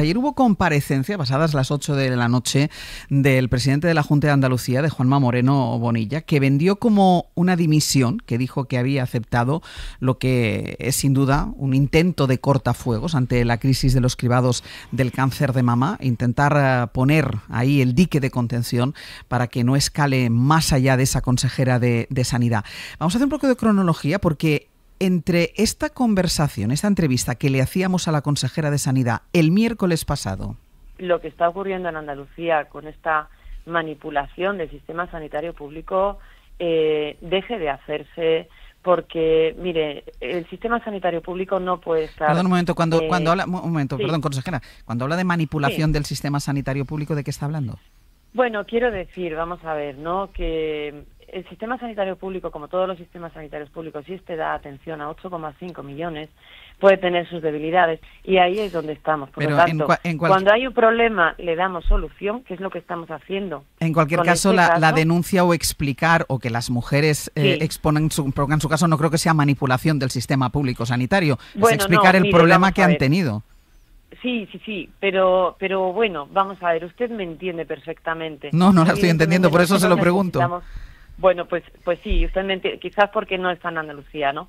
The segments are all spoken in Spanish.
Ayer hubo comparecencia, pasadas las 8 de la noche, del presidente de la Junta de Andalucía, de Juanma Moreno Bonilla, que vendió como una dimisión, que dijo que había aceptado lo que es sin duda un intento de cortafuegos ante la crisis de los cribados del cáncer de mama, intentar poner ahí el dique de contención para que no escale más allá de esa consejera de Sanidad. Vamos a hacer un poco de cronología porque entre esta conversación, esta entrevista que le hacíamos a la consejera de Sanidad el miércoles pasado, lo que está ocurriendo en Andalucía con esta manipulación del sistema sanitario público deje de hacerse, porque, mire, el sistema sanitario público no puede estar... Perdón un momento, cuando habla... Un momento, sí. Perdón, consejera. Cuando habla de manipulación del sistema sanitario público, ¿de qué está hablando? Bueno, quiero decir, vamos a ver, ¿no?, que el sistema sanitario público, como todos los sistemas sanitarios públicos, si este da atención a 8,5 millones, puede tener sus debilidades, y ahí es donde estamos. Por lo tanto, cuando hay un problema, le damos solución, que es lo que estamos haciendo. En cualquier caso, la denuncia o explicar, o que las mujeres pongan su caso, no creo que sea manipulación del sistema público sanitario, es explicar el problema que han tenido. Sí, pero bueno, vamos a ver, usted me entiende perfectamente. No la estoy entendiendo, por eso se lo pregunto. Bueno, pues sí, usted me entiende, quizás porque no está en Andalucía, ¿no?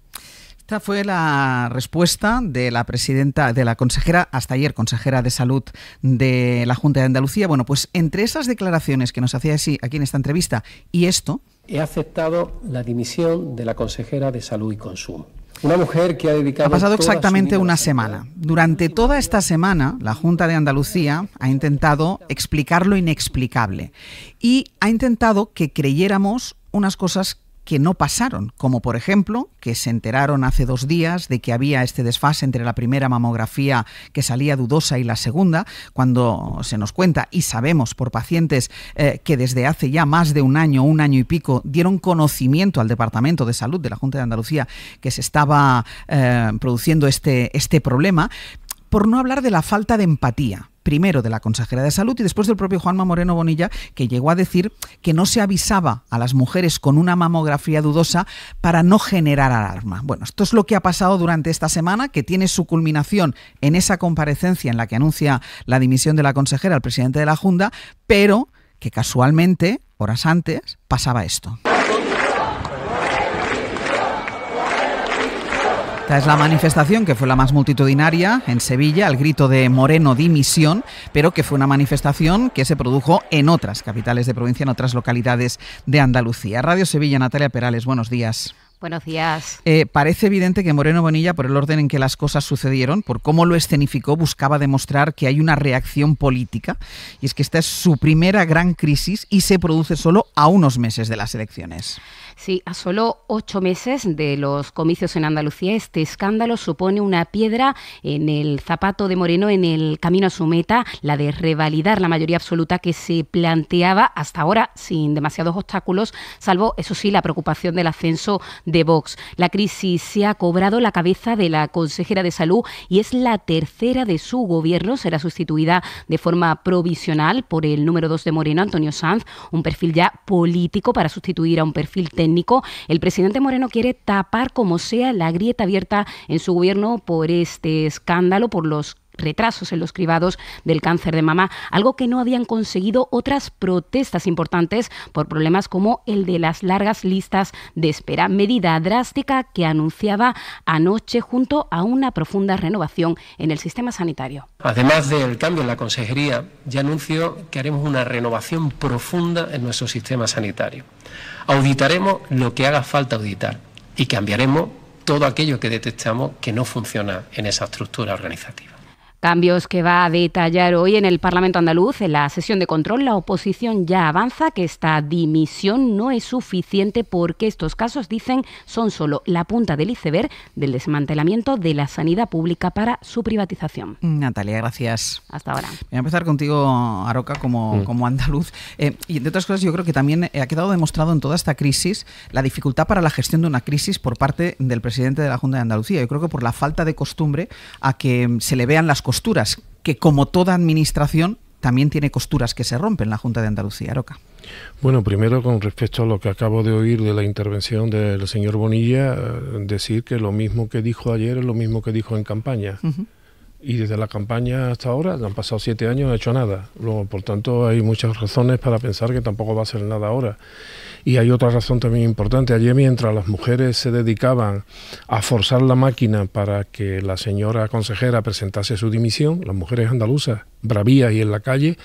Esta fue la respuesta de la presidenta, de la consejera, hasta ayer, consejera de Salud de la Junta de Andalucía. Bueno, pues entre esas declaraciones que nos hacía así aquí en esta entrevista y esto... He aceptado la dimisión de la consejera de Salud y Consumo. Una mujer que ha dedicado... Ha pasado exactamente una semana. Durante toda esta semana, la Junta de Andalucía ha intentado explicar lo inexplicable y ha intentado que creyéramos unas cosas que no pasaron, como por ejemplo que se enteraron hace 2 días de que había este desfase entre la primera mamografía que salía dudosa y la segunda, cuando se nos cuenta y sabemos por pacientes que desde hace ya más de un año y pico, dieron conocimiento al Departamento de Salud de la Junta de Andalucía que se estaba produciendo este problema, por no hablar de la falta de empatía. Primero de la consejera de Salud y después del propio Juanma Moreno Bonilla, que llegó a decir que no se avisaba a las mujeres con una mamografía dudosa para no generar alarma. Bueno, esto es lo que ha pasado durante esta semana, que tiene su culminación en esa comparecencia en la que anuncia la dimisión de la consejera al presidente de la Junta, pero que casualmente, horas antes, pasaba esto. Esta es la manifestación que fue la más multitudinaria en Sevilla, al grito de Moreno dimisión, pero que fue una manifestación que se produjo en otras capitales de provincia, en otras localidades de Andalucía. Radio Sevilla, Natalia Perales, buenos días. Buenos días. Parece evidente que Moreno Bonilla, por el orden en que las cosas sucedieron, por cómo lo escenificó, buscaba demostrar que hay una reacción política, y es que esta es su primera gran crisis y se produce solo a unos meses de las elecciones. Sí, a solo 8 meses de los comicios en Andalucía, este escándalo supone una piedra en el zapato de Moreno en el camino a su meta, la de revalidar la mayoría absoluta que se planteaba hasta ahora sin demasiados obstáculos, salvo, eso sí, la preocupación del ascenso de Vox. La crisis se ha cobrado la cabeza de la consejera de Salud y es la tercera de su gobierno. Será sustituida de forma provisional por el número 2 de Moreno, Antonio Sanz, un perfil ya político para sustituir a un perfil técnico. El presidente Moreno quiere tapar como sea la grieta abierta en su gobierno por este escándalo, por los retrasos en los cribados del cáncer de mama, algo que no habían conseguido otras protestas importantes por problemas como el de las largas listas de espera, medida drástica que anunciaba anoche junto a una profunda renovación en el sistema sanitario. Además del cambio en la consejería, ya anuncio que haremos una renovación profunda en nuestro sistema sanitario. Auditaremos lo que haga falta auditar y cambiaremos todo aquello que detectamos que no funciona en esa estructura organizativa. Cambios que va a detallar hoy en el Parlamento andaluz. En la sesión de control, la oposición ya avanza que esta dimisión no es suficiente porque estos casos, dicen, son solo la punta del iceberg del desmantelamiento de la sanidad pública para su privatización. Natalia, gracias. Hasta ahora. Voy a empezar contigo, Aroca, como andaluz. Y entre otras cosas, yo creo que también ha quedado demostrado en toda esta crisis la dificultad para la gestión de una crisis por parte del presidente de la Junta de Andalucía. Yo creo que por la falta de costumbre a que se le vean las costuras, que como toda administración también tiene costuras que se rompen la Junta de Andalucía. Aroca. Bueno, primero con respecto a lo que acabo de oír de la intervención del señor Bonilla, decir que lo mismo que dijo ayer es lo mismo que dijo en campaña. y desde la campaña hasta ahora, han pasado 7 años, no ha hecho nada. Luego, por tanto, hay muchas razones para pensar que tampoco va a hacer nada ahora. Y hay otra razón también importante. Ayer, mientras las mujeres se dedicaban a forzar la máquina para que la señora consejera presentase su dimisión, las mujeres andaluzas, bravías y en la calle,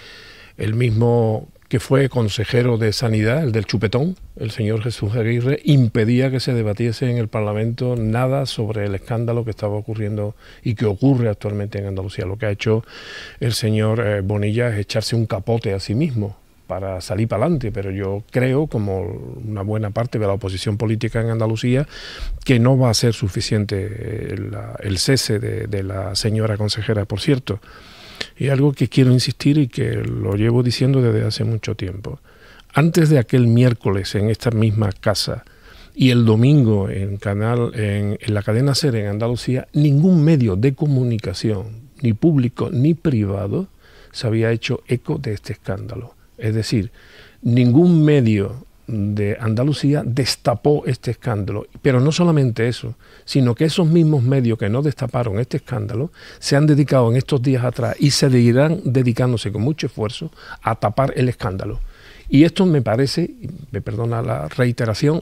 el mismo que fue consejero de Sanidad, el del chupetón, el señor Jesús Aguirre, impedía que se debatiese en el Parlamento nada sobre el escándalo que estaba ocurriendo y que ocurre actualmente en Andalucía. Lo que ha hecho el señor Bonilla es echarse un capote a sí mismo para salir para adelante, pero yo creo, como una buena parte de la oposición política en Andalucía, que no va a ser suficiente el cese de la señora consejera, por cierto. Y algo que quiero insistir y que lo llevo diciendo desde hace mucho tiempo. Antes de aquel miércoles en esta misma casa y el domingo en la cadena SER en Andalucía, ningún medio de comunicación, ni público ni privado, se había hecho eco de este escándalo. Es decir, ningún medio de Andalucía destapó este escándalo. Pero no solamente eso, sino que esos mismos medios que no destaparon este escándalo se han dedicado en estos días atrás y seguirán dedicándose con mucho esfuerzo a tapar el escándalo. Y esto me parece, me perdona la iteración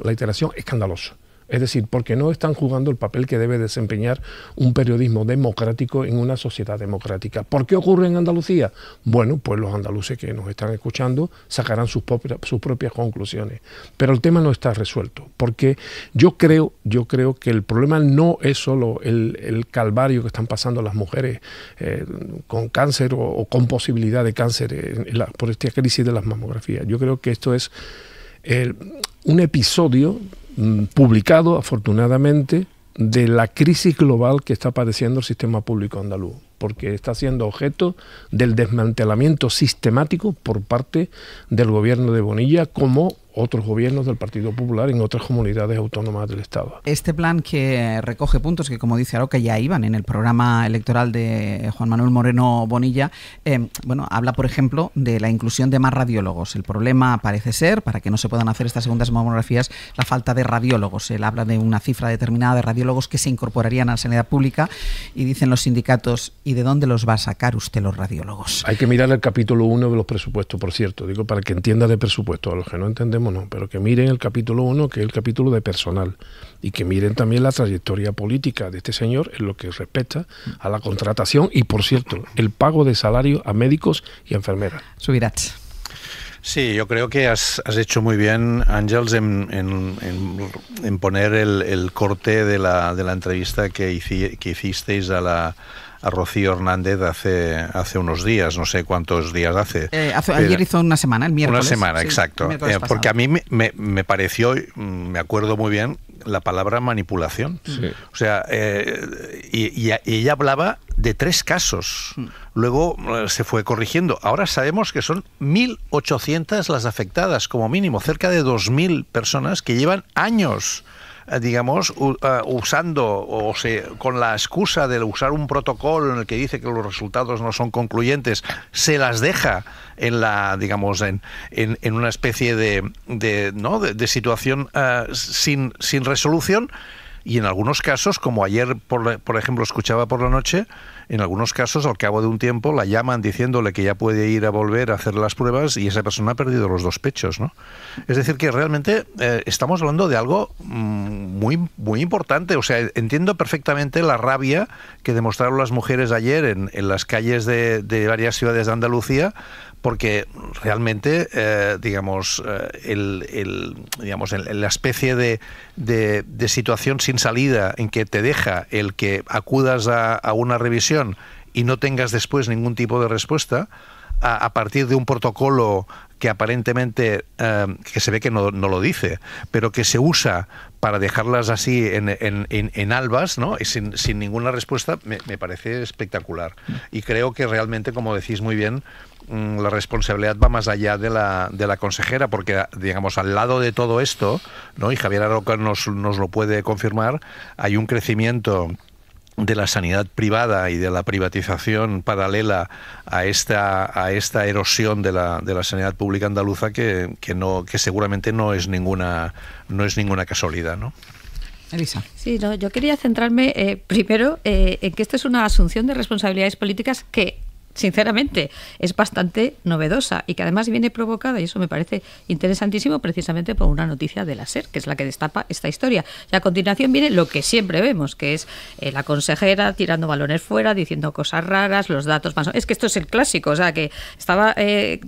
escandaloso. Es decir, porque no están jugando el papel que debe desempeñar un periodismo democrático en una sociedad democrática. ¿Por qué ocurre en Andalucía? Bueno, pues los andaluces que nos están escuchando sacarán sus propias conclusiones. Pero el tema no está resuelto, porque yo creo que el problema no es solo el calvario que están pasando las mujeres con cáncer o con posibilidad de cáncer por esta crisis de las mamografías. Yo creo que esto es un episodio publicado, afortunadamente, de la crisis global que está padeciendo el sistema público andaluz, porque está siendo objeto del desmantelamiento sistemático por parte del gobierno de Bonilla, como otros gobiernos del Partido Popular en otras comunidades autónomas del Estado. Este plan que recoge puntos que, como dice Aroca, ya iban en el programa electoral de Juan Manuel Moreno Bonilla, habla, por ejemplo, de la inclusión de más radiólogos. El problema parece ser, para que no se puedan hacer estas segundas mamografías, la falta de radiólogos. Él habla de una cifra determinada de radiólogos que se incorporarían a la sanidad pública y dicen los sindicatos, ¿y de dónde los va a sacar usted los radiólogos? Hay que mirar el capítulo 1 de los presupuestos, por cierto, digo para que entienda de presupuesto, a los que no entendemos no, pero que miren el capítulo 1, que es el capítulo de personal, y que miren también la trayectoria política de este señor en lo que respecta a la contratación y, por cierto, el pago de salario a médicos y enfermeras. Subirats. Sí, yo creo que has hecho muy bien, Àngels, en poner el corte de la entrevista que hicisteis a Rocío Hernández hace unos días, no sé cuántos días hace. Ayer hizo una semana, el miércoles. Una semana, sí, exacto. Porque a mí me pareció, me acuerdo muy bien, la palabra manipulación. Sí. O sea, y ella hablaba de 3 casos. Luego se fue corrigiendo. Ahora sabemos que son 1.800 las afectadas, como mínimo, cerca de 2.000 personas que llevan años, digamos, usando con la excusa de usar un protocolo en el que dice que los resultados no son concluyentes, se las deja en la, digamos, en una especie de situación sin resolución. Y en algunos casos, como ayer, por ejemplo, escuchaba por la noche, en algunos casos, al cabo de un tiempo, la llaman diciéndole que ya puede ir a volver a hacer las pruebas y esa persona ha perdido los 2 pechos, ¿no? Es decir, que realmente estamos hablando de algo muy, muy importante. O sea, entiendo perfectamente la rabia que demostraron las mujeres ayer en las calles de varias ciudades de Andalucía, porque realmente, la especie de situación sin salida en que te deja el que acudas a una revisión y no tengas después ningún tipo de respuesta, a partir de un protocolo que aparentemente, que se ve que no lo dice, pero que se usa para dejarlas así en albas, ¿no? Y sin ninguna respuesta, me parece espectacular. Y creo que realmente, como decís muy bien, la responsabilidad va más allá de la consejera, porque, digamos, al lado de todo esto, ¿no? Y Javier Aroca nos lo puede confirmar, hay un crecimiento de la sanidad privada y de la privatización paralela a esta erosión de la sanidad pública andaluza que seguramente no es ninguna casualidad, ¿no? Elisa. Sí, no, yo quería centrarme primero en que esto es una asunción de responsabilidades políticas que, sinceramente, es bastante novedosa y que además viene provocada, y eso me parece interesantísimo, precisamente por una noticia de la SER, que es la que destapa esta historia. Y a continuación viene lo que siempre vemos, que es la consejera tirando balones fuera, diciendo cosas raras, los datos más... Es que esto es el clásico, o sea, que estaba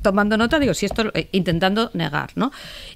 tomando nota, digo, si esto intentando negar, ¿no?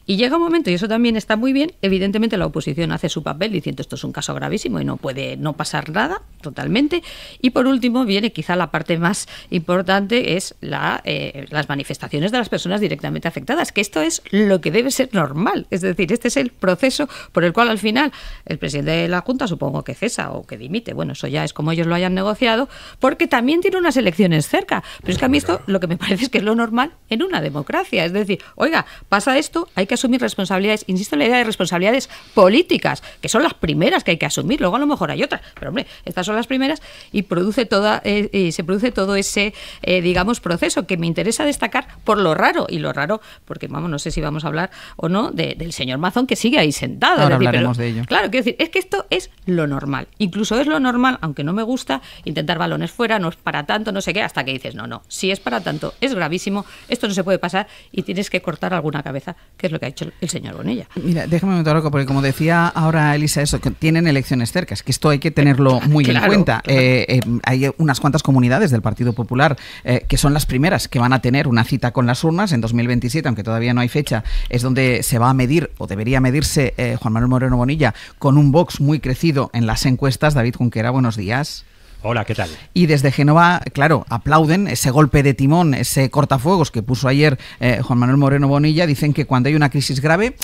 Y llega un momento, y eso también está muy bien, evidentemente la oposición hace su papel diciendo esto es un caso gravísimo y no puede no pasar nada, totalmente. Y por último viene quizá la parte más importante, es las manifestaciones de las personas directamente afectadas, que esto es lo que debe ser normal. Es decir, este es el proceso por el cual al final el presidente de la Junta, supongo que cesa o que dimite, bueno, eso ya es como ellos lo hayan negociado, porque también tiene unas elecciones cerca. Pero es que a mí esto lo que me parece es que es lo normal en una democracia. Es decir, oiga, pasa esto, hay que asumir responsabilidades, insisto en la idea de responsabilidades políticas, que son las primeras que hay que asumir, luego a lo mejor hay otras, pero hombre, estas son las primeras, y se produce todo ese, digamos, proceso que me interesa destacar por lo raro, y lo raro, porque vamos, no sé si vamos a hablar o no del señor Mazón, que sigue ahí sentado. Ahora hablaremos de ello. Claro, quiero decir, es que esto es lo normal, incluso es lo normal, aunque no me gusta, intentar balones fuera, no es para tanto, no sé qué, hasta que dices, no, si es para tanto, es gravísimo, esto no se puede pasar y tienes que cortar alguna cabeza, que es lo que ha hecho el señor Bonilla. Mira, déjame un momento, porque como decía ahora Elisa, eso, que tienen elecciones cercas, que esto hay que tenerlo muy en cuenta. Hay unas cuantas comunidades del Partido Popular que son las primeras que van a tener una cita con las urnas en 2027, aunque todavía no hay fecha, es donde se va a medir, o debería medirse, Juan Manuel Moreno Bonilla, con un Vox muy crecido en las encuestas. David Junquera, buenos días. Hola, ¿qué tal? Y desde Génova, claro, aplauden ese golpe de timón, ese cortafuegos que puso ayer Juan Manuel Moreno Bonilla. Dicen que cuando hay una crisis grave,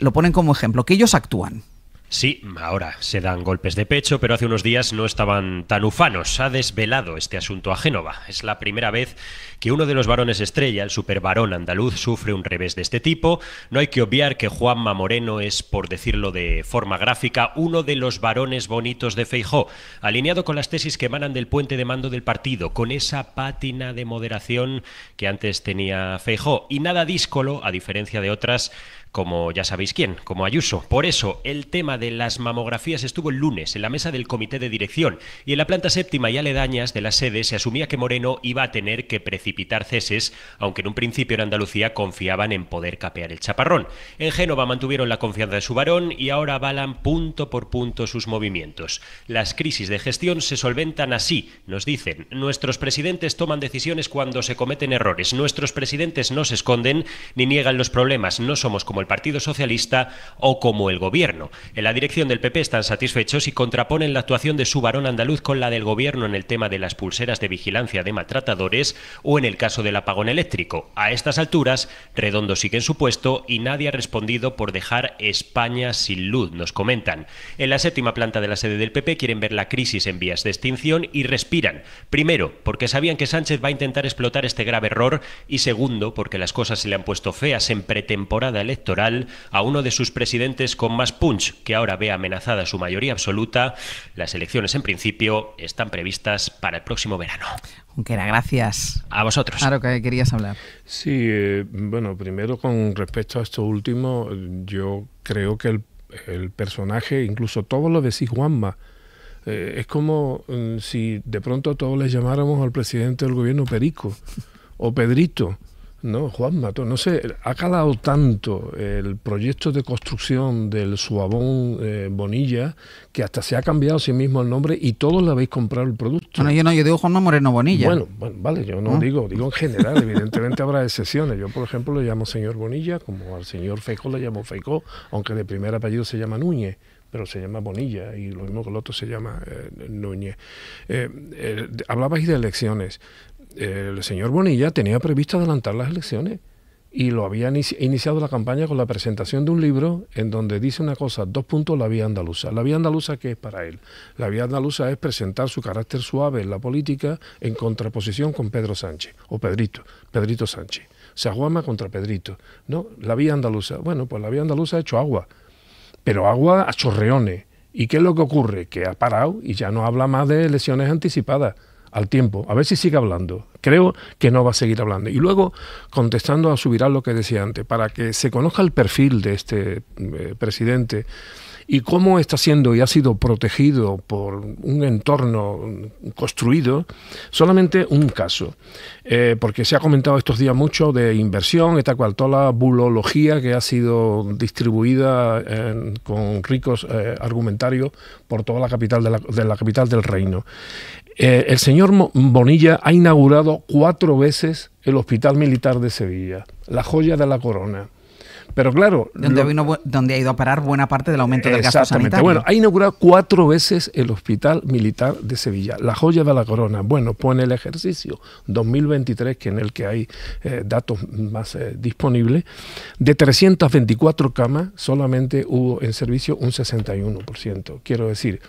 lo ponen como ejemplo, que ellos actúan. Sí, ahora se dan golpes de pecho, pero hace unos días no estaban tan ufanos. Ha desvelado este asunto a Génova. Es la primera vez que uno de los varones estrella, el supervarón andaluz, sufre un revés de este tipo. No hay que obviar que Juanma Moreno es, por decirlo de forma gráfica, uno de los varones bonitos de Feijóo, alineado con las tesis que emanan del puente de mando del partido, con esa pátina de moderación que antes tenía Feijóo, y nada díscolo, a diferencia de otras, como ya sabéis quién, como Ayuso. Por eso, el tema de las mamografías estuvo el lunes en la mesa del comité de dirección, y en la planta séptima y aledañas de la sede se asumía que Moreno iba a tener que precipitar ceses, aunque en un principio en Andalucía confiaban en poder capear el chaparrón. En Génova mantuvieron la confianza de su varón y ahora avalan punto por punto sus movimientos. Las crisis de gestión se solventan así, nos dicen. Nuestros presidentes toman decisiones cuando se cometen errores. Nuestros presidentes no se esconden ni niegan los problemas. No somos como el Partido Socialista o como el Gobierno. En la dirección del PP están satisfechos y contraponen la actuación de su varón andaluz con la del Gobierno en el tema de las pulseras de vigilancia de maltratadores o en el caso del apagón eléctrico. A estas alturas, Redondo sigue en su puesto y nadie ha respondido por dejar España sin luz, nos comentan. En la séptima planta de la sede del PP quieren ver la crisis en vías de extinción y respiran. Primero, porque sabían que Sánchez va a intentar explotar este grave error, y segundo, porque las cosas se le han puesto feas en pretemporada electoral a uno de sus presidentes con más punch, que ahora ve amenazada su mayoría absoluta. Las elecciones, en principio, están previstas para el próximo verano. Junquera, gracias. A vosotros. Claro que querías hablar. Sí, bueno, primero con respecto a esto último, yo creo que el personaje, incluso todo lo de sí Juanma, es como si de pronto todos le llamáramos al presidente del gobierno Perico o Pedrito. No, Juanma, no sé, ha calado tanto el proyecto de construcción del Suabón Bonilla que hasta se ha cambiado a sí mismo el nombre y todos le habéis comprado el producto. Bueno, yo digo Juanma Moreno Bonilla. Bueno, vale, yo no digo en general, evidentemente habrá excepciones. Yo, por ejemplo, le llamo señor Bonilla, como al señor Feijóo le llamo Feijóo, aunque de primer apellido se llama Núñez, pero se llama Bonilla, y lo mismo que el otro se llama Núñez. Hablabais de elecciones. El señor Bonilla tenía previsto adelantar las elecciones y lo había iniciado la campaña con la presentación de un libro en donde dice una cosa, 2 puntos, la vía andaluza. La vía andaluza, ¿qué es para él? La vía andaluza es presentar su carácter suave en la política en contraposición con Pedro Sánchez, o Pedrito Sánchez. O sea, Juanma contra Pedrito. No, la vía andaluza. Bueno, pues la vía andaluza ha hecho agua, pero agua a chorreones. ¿Y qué es lo que ocurre? Que ha parado y ya no habla más de elecciones anticipadas. Al tiempo, a ver si sigue hablando. Creo que no va a seguir hablando. Y luego, contestando a Subirán lo que decía antes, para que se conozca el perfil de este presidente y cómo está siendo y ha sido protegido por un entorno construido, solamente un caso. Porque se ha comentado estos días mucho de inversión, esta cual, toda la bulología que ha sido distribuida con ricos argumentarios por toda la capital de la capital del reino. El señor Bonilla ha inaugurado 4 veces el Hospital Militar de Sevilla, la joya de la corona. Pero claro... Donde ha ido a parar buena parte del aumento del gasto sanitario. Bueno, ha inaugurado 4 veces el Hospital Militar de Sevilla, la joya de la corona. Bueno, pues en el ejercicio 2023, que en el que hay datos más disponibles, de 324 camas, solamente hubo en servicio un 61%. Quiero decir...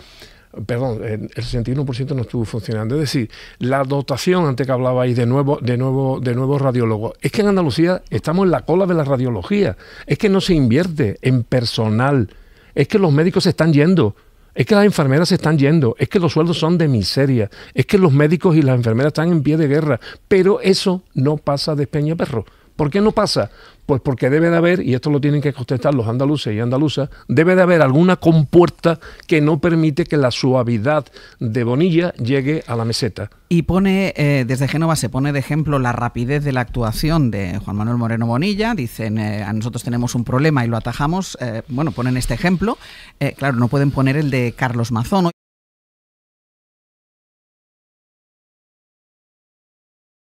Perdón, el 61% no estuvo funcionando. Es decir, la dotación, antes que hablabais de nuevo radiólogos, es que en Andalucía estamos en la cola de la radiología. Es que no se invierte en personal. Es que los médicos se están yendo. Es que las enfermeras se están yendo. Es que los sueldos son de miseria. Es que los médicos y las enfermeras están en pie de guerra. Pero eso no pasa de Peñaperro. ¿Por qué no pasa? Pues porque debe de haber, y esto lo tienen que contestar los andaluces y andaluzas, debe de haber alguna compuerta que no permite que la suavidad de Bonilla llegue a la meseta. Y pone, desde Génova se pone de ejemplo la rapidez de la actuación de Juan Manuel Moreno Bonilla. Dicen, a nosotros tenemos un problema y lo atajamos. Ponen este ejemplo. Claro, no pueden poner el de Carlos Mazón.